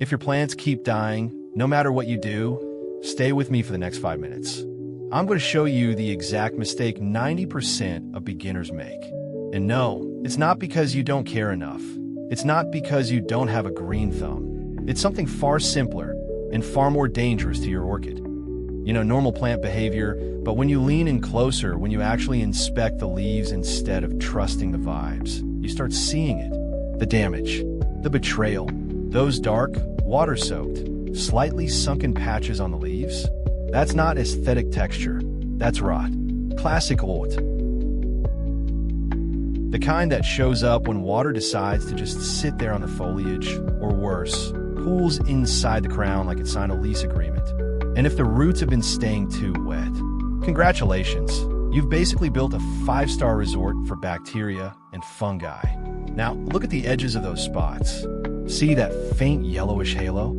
If your plants keep dying, no matter what you do, stay with me for the next 5 minutes. I'm going to show you the exact mistake 90% of beginners make. And no, it's not because you don't care enough. It's not because you don't have a green thumb. It's something far simpler and far more dangerous to your orchid. Normal plant behavior, but when you lean in closer, when you actually inspect the leaves instead of trusting the vibes, you start seeing it. The damage, the betrayal, those dark, water-soaked, slightly sunken patches on the leaves. That's not aesthetic texture, that's rot. Classic old. The kind that shows up when water decides to just sit there on the foliage, or worse, pools inside the crown like it signed a lease agreement. And if the roots have been staying too wet, congratulations, you've basically built a 5-star resort for bacteria and fungi. Now, look at the edges of those spots. See that faint yellowish halo?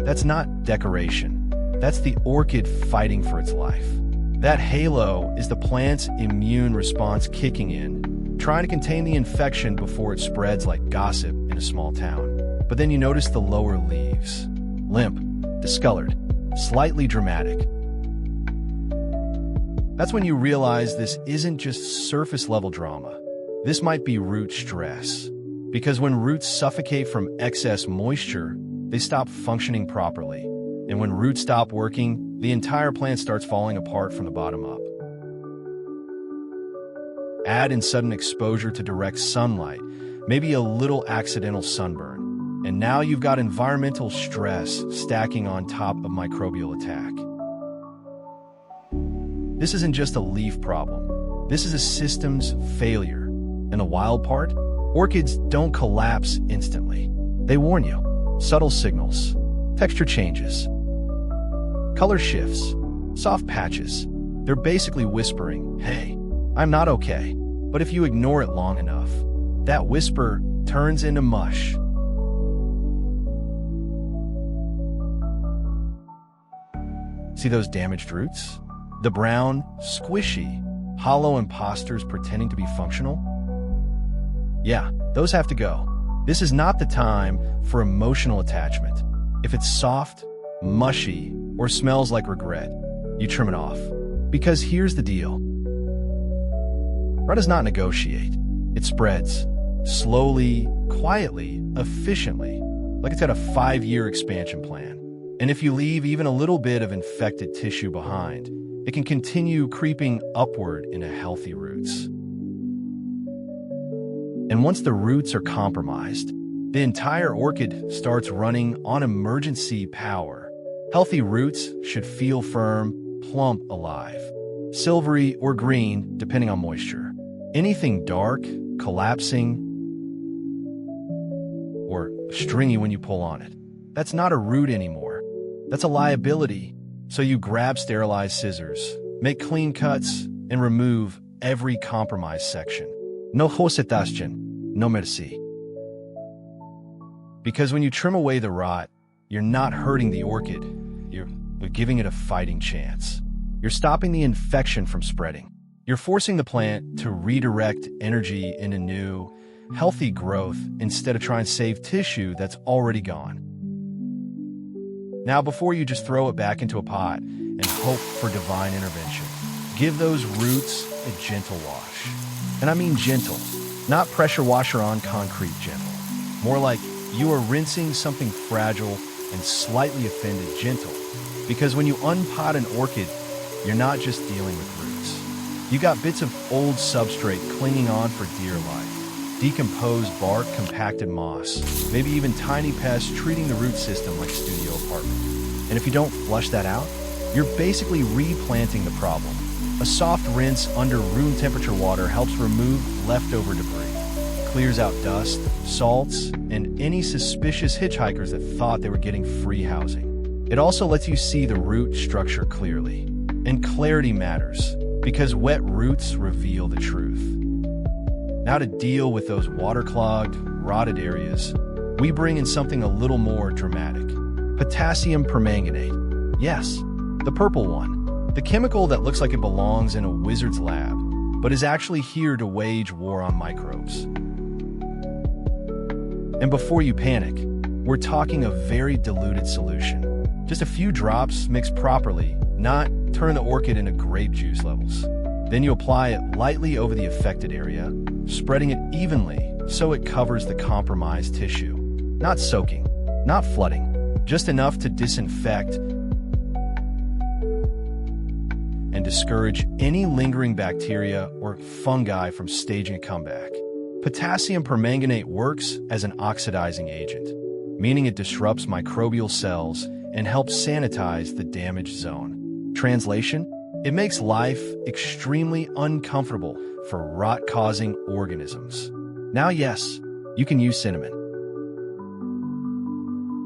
That's not decoration. That's the orchid fighting for its life. That halo is the plant's immune response kicking in, trying to contain the infection before it spreads like gossip in a small town. But then you notice the lower leaves. Limp, discolored, slightly dramatic. That's when you realize this isn't just surface-level drama. This might be root stress. Because when roots suffocate from excess moisture, they stop functioning properly. And when roots stop working, the entire plant starts falling apart from the bottom up. Add in sudden exposure to direct sunlight, maybe a little accidental sunburn. And now you've got environmental stress stacking on top of microbial attack. This isn't just a leaf problem. This is a systems failure. And the wild part? Orchids don't collapse instantly. They warn you. Subtle signals, texture changes, color shifts, soft patches. They're basically whispering, hey, I'm not okay. But if you ignore it long enough, that whisper turns into mush. See those damaged roots? The brown, squishy, hollow imposters pretending to be functional? Yeah, those have to go. This is not the time for emotional attachment. If it's soft, mushy, or smells like regret, you trim it off. Because here's the deal. Rot does not negotiate. It spreads. Slowly, quietly, efficiently. Like it's got a 5-year expansion plan. And if you leave even a little bit of infected tissue behind, it can continue creeping upward into healthy roots. And once the roots are compromised, the entire orchid starts running on emergency power. Healthy roots should feel firm, plump, alive, silvery or green, depending on moisture. Anything dark, collapsing, or stringy when you pull on it, that's not a root anymore. That's a liability. So you grab sterilized scissors, make clean cuts, and remove every compromised section. No hosetaschen, no merci. Because when you trim away the rot, you're not hurting the orchid, you're giving it a fighting chance. You're stopping the infection from spreading. You're forcing the plant to redirect energy into new, healthy growth instead of trying to save tissue that's already gone. Now, before you just throw it back into a pot and hope for divine intervention, give those roots a gentle wash. And I mean gentle, not pressure washer on concrete gentle. More like you are rinsing something fragile and slightly offended gentle. Because when you unpot an orchid, you're not just dealing with roots. You got bits of old substrate clinging on for dear life. Decomposed bark, compacted moss, maybe even tiny pests treating the root system like a studio apartment. And if you don't flush that out, you're basically replanting the problem. A soft rinse under room temperature water helps remove leftover debris, clears out dust, salts, and any suspicious hitchhikers that thought they were getting free housing. It also lets you see the root structure clearly. And clarity matters, because wet roots reveal the truth. Now to deal with those waterclogged, rotted areas, we bring in something a little more dramatic. Potassium permanganate. Yes, the purple one. The chemical that looks like it belongs in a wizard's lab, but is actually here to wage war on microbes. And before you panic, we're talking a very diluted solution. Just a few drops mixed properly, not turn the orchid into grape juice levels. Then you apply it lightly over the affected area, spreading it evenly so it covers the compromised tissue. Not soaking, not flooding, just enough to disinfect and discourage any lingering bacteria or fungi from staging a comeback. Potassium permanganate works as an oxidizing agent, meaning it disrupts microbial cells and helps sanitize the damaged zone. Translation: it makes life extremely uncomfortable for rot-causing organisms. Now, yes, you can use cinnamon.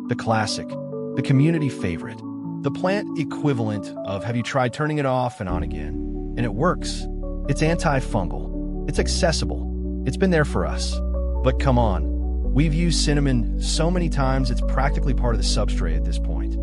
The classic, the community favorite, the plant equivalent of have you tried turning it off and on again? And it works. It's antifungal. It's accessible. It's been there for us. But come on, we've used cinnamon so many times it's practically part of the substrate at this point.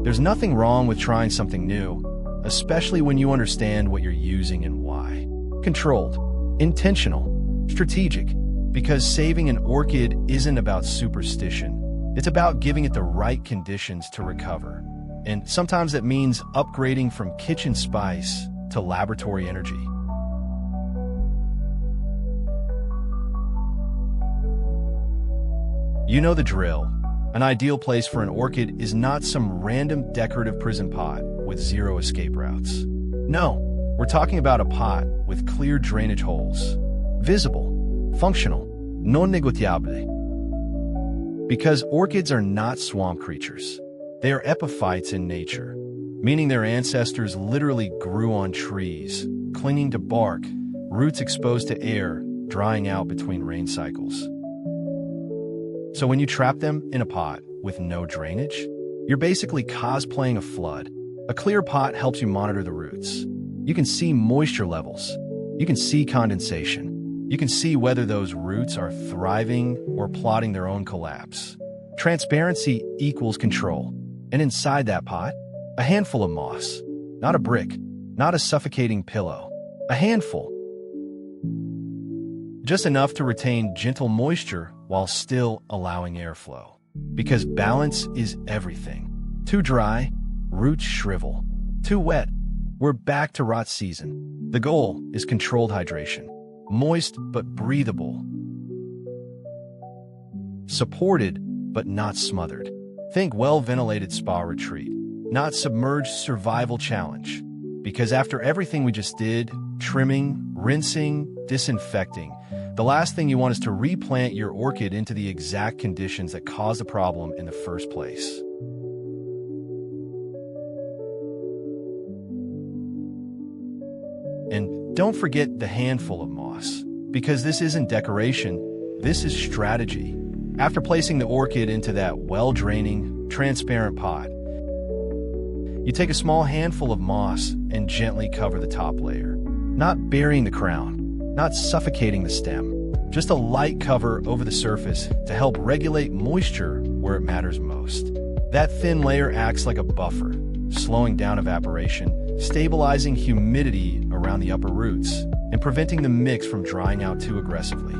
There's nothing wrong with trying something new, especially when you understand what you're using and why. Controlled, intentional, strategic, because saving an orchid isn't about superstition. It's about giving it the right conditions to recover. And sometimes that means upgrading from kitchen spice to laboratory energy. You know the drill. An ideal place for an orchid is not some random decorative prison pot with zero escape routes. No, we're talking about a pot with clear drainage holes. Visible, functional, non negotiable. Because orchids are not swamp creatures. They are epiphytes in nature, meaning their ancestors literally grew on trees, clinging to bark, roots exposed to air, drying out between rain cycles. So when you trap them in a pot with no drainage, you're basically cosplaying a flood. A clear pot helps you monitor the roots. You can see moisture levels. You can see condensation. You can see whether those roots are thriving or plotting their own collapse. Transparency equals control. And inside that pot, a handful of moss. Not a brick, not a suffocating pillow. A handful. Just enough to retain gentle moisture while still allowing airflow. Because balance is everything. Too dry, roots shrivel. Too wet, we're back to rot season. The goal is controlled hydration. Moist but breathable. Supported but not smothered. Think well-ventilated spa retreat, not submerged survival challenge. Because after everything we just did, trimming, rinsing, disinfecting, the last thing you want is to replant your orchid into the exact conditions that caused the problem in the first place. And don't forget the handful of moss, because this isn't decoration, this is strategy. After placing the orchid into that well-draining, transparent pot, you take a small handful of moss and gently cover the top layer, not burying the crown, not suffocating the stem, just a light cover over the surface to help regulate moisture where it matters most. That thin layer acts like a buffer, slowing down evaporation, stabilizing humidity around the upper roots, and preventing the mix from drying out too aggressively.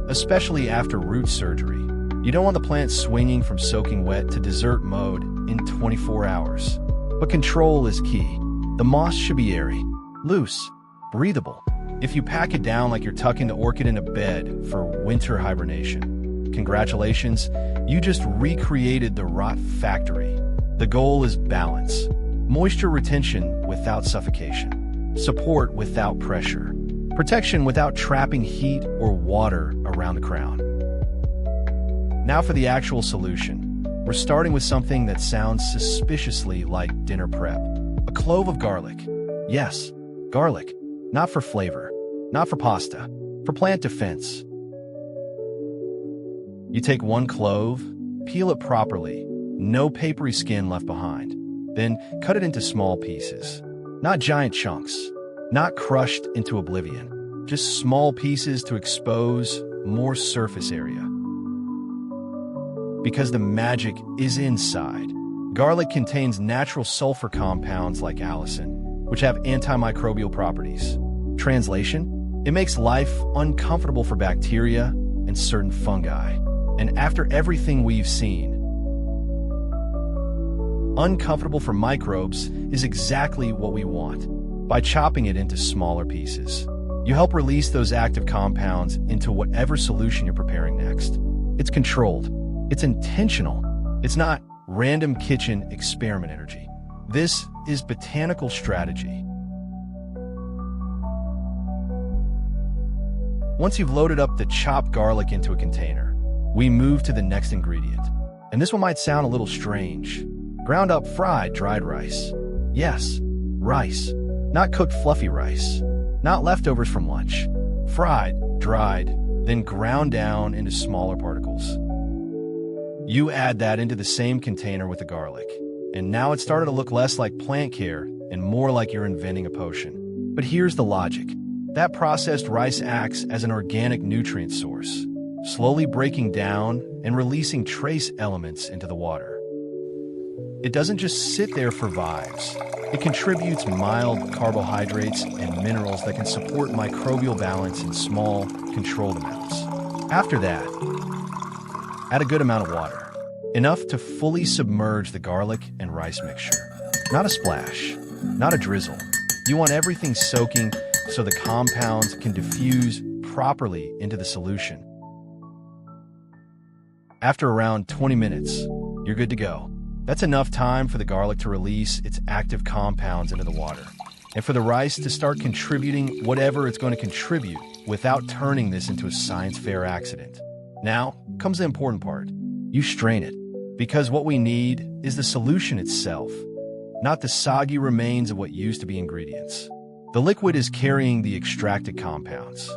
Especially after root surgery, you don't want the plant swinging from soaking wet to desert mode in 24 hours. But control is key. The moss should be airy, loose, breathable. If you pack it down like you're tucking the orchid into bed for winter hibernation, congratulations, you just recreated the rot factory. The goal is balance. Moisture retention without suffocation. Support without pressure. Protection without trapping heat or water around the crown. Now for the actual solution. We're starting with something that sounds suspiciously like dinner prep. A clove of garlic. Yes, garlic. Not for flavor, not for pasta, for plant defense. You take one clove, peel it properly, no papery skin left behind. Then cut it into small pieces. Not giant chunks, not crushed into oblivion. Just small pieces to expose more surface area. Because the magic is inside. Garlic contains natural sulfur compounds like allicin, which have antimicrobial properties. Translation: It makes life uncomfortable for bacteria and certain fungi. And after everything we've seen, uncomfortable for microbes is exactly what we want. By chopping it into smaller pieces, you help release those active compounds into whatever solution you're preparing next. It's controlled. It's intentional. It's not random kitchen experiment energy. This is botanical strategy. Once you've loaded up the chopped garlic into a container, we move to the next ingredient. And this one might sound a little strange. Ground up fried dried rice. Yes, rice. Not cooked fluffy rice. Not leftovers from lunch. Fried, dried, then ground down into smaller particles. You add that into the same container with the garlic, and now it's started to look less like plant care and more like you're inventing a potion. But here's the logic. That processed rice acts as an organic nutrient source, slowly breaking down and releasing trace elements into the water. It doesn't just sit there for vibes. It contributes mild carbohydrates and minerals that can support microbial balance in small, controlled amounts. After that, add a good amount of water, enough to fully submerge the garlic and rice mixture. Not a splash, not a drizzle. You want everything soaking so the compounds can diffuse properly into the solution. After around 20 minutes, you're good to go. That's enough time for the garlic to release its active compounds into the water, and for the rice to start contributing whatever it's going to contribute without turning this into a science fair accident. Now comes the important part. You strain it, because what we need is the solution itself, not the soggy remains of what used to be ingredients. The liquid is carrying the extracted compounds.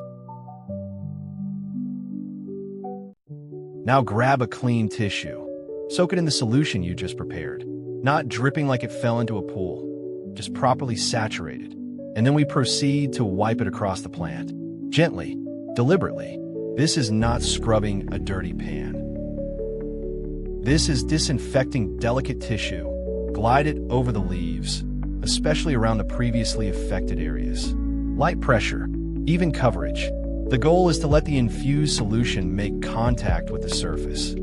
Now grab a clean tissue. Soak it in the solution you just prepared, not dripping like it fell into a pool, just properly saturated. And then we proceed to wipe it across the plant. Gently, deliberately. This is not scrubbing a dirty pan. This is disinfecting delicate tissue. Glide it over the leaves, especially around the previously affected areas. Light pressure, even coverage. The goal is to let the infused solution make contact with the surface,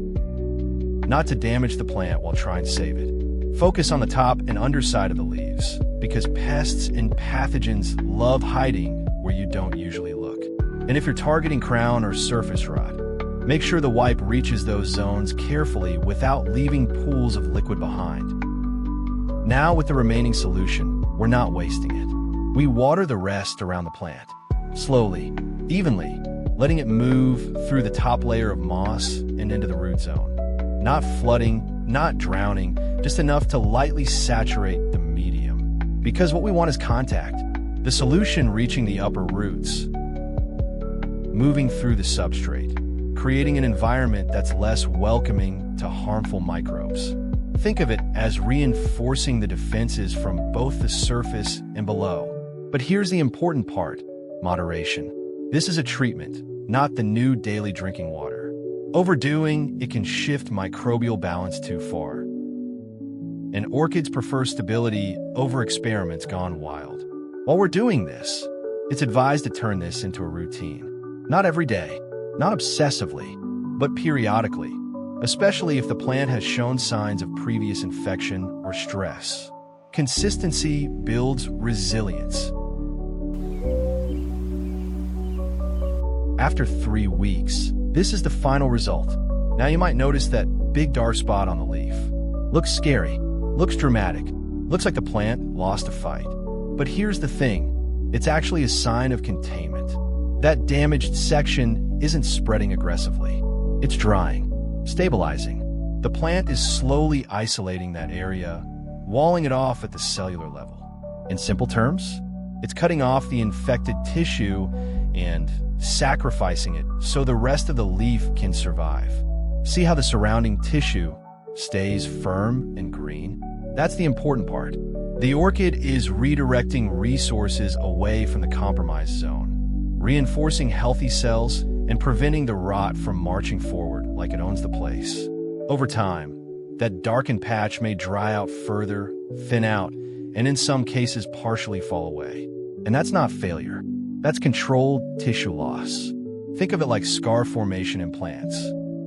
not to damage the plant while trying to save it. Focus on the top and underside of the leaves, because pests and pathogens love hiding where you don't usually look. And if you're targeting crown or surface rot, make sure the wipe reaches those zones carefully without leaving pools of liquid behind. Now with the remaining solution, we're not wasting it. We water the rest around the plant, slowly, evenly, letting it move through the top layer of moss and into the root zone. Not flooding, not drowning, just enough to lightly saturate the medium. Because what we want is contact, the solution reaching the upper roots, moving through the substrate, creating an environment that's less welcoming to harmful microbes. Think of it as reinforcing the defenses from both the surface and below. But here's the important part: moderation. This is a treatment, not the new daily drinking water. Overdoing it can shift microbial balance too far. And orchids prefer stability over experiments gone wild. While we're doing this, it's advised to turn this into a routine. Not every day, not obsessively, but periodically, especially if the plant has shown signs of previous infection or stress. Consistency builds resilience. After 3 weeks, this is the final result. Now you might notice that big dark spot on the leaf. Looks scary, looks dramatic, looks like the plant lost a fight. But here's the thing, it's actually a sign of containment. That damaged section isn't spreading aggressively. It's drying, stabilizing. The plant is slowly isolating that area, walling it off at the cellular level. In simple terms, it's cutting off the infected tissue and sacrificing it so the rest of the leaf can survive. See how the surrounding tissue stays firm and green? That's the important part. The orchid is redirecting resources away from the compromised zone, reinforcing healthy cells and preventing the rot from marching forward like it owns the place. Over time, that darkened patch may dry out further, thin out, and in some cases partially fall away. And that's not failure. That's controlled tissue loss. Think of it like scar formation in plants.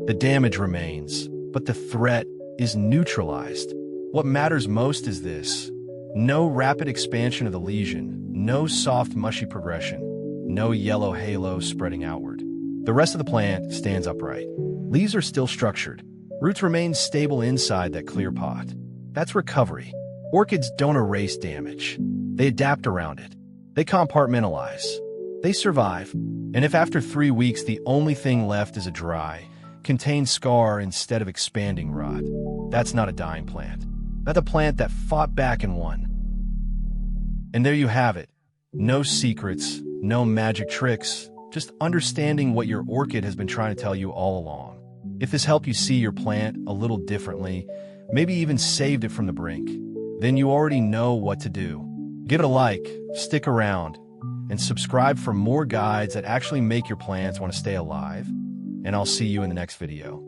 The damage remains, but the threat is neutralized. What matters most is this: no rapid expansion of the lesion, no soft, mushy progression, no yellow halo spreading outward. The rest of the plant stands upright. Leaves are still structured. Roots remain stable inside that clear pot. That's recovery. Orchids don't erase damage. They adapt around it. They compartmentalize. They survive. And if after 3 weeks the only thing left is a dry, contained scar instead of expanding rot, that's not a dying plant. That's a plant that fought back and won. And there you have it. No secrets, no magic tricks, just understanding what your orchid has been trying to tell you all along. If this helped you see your plant a little differently, maybe even saved it from the brink, then you already know what to do. Give it a like, stick around, and subscribe for more guides that actually make your plants want to stay alive. And I'll see you in the next video.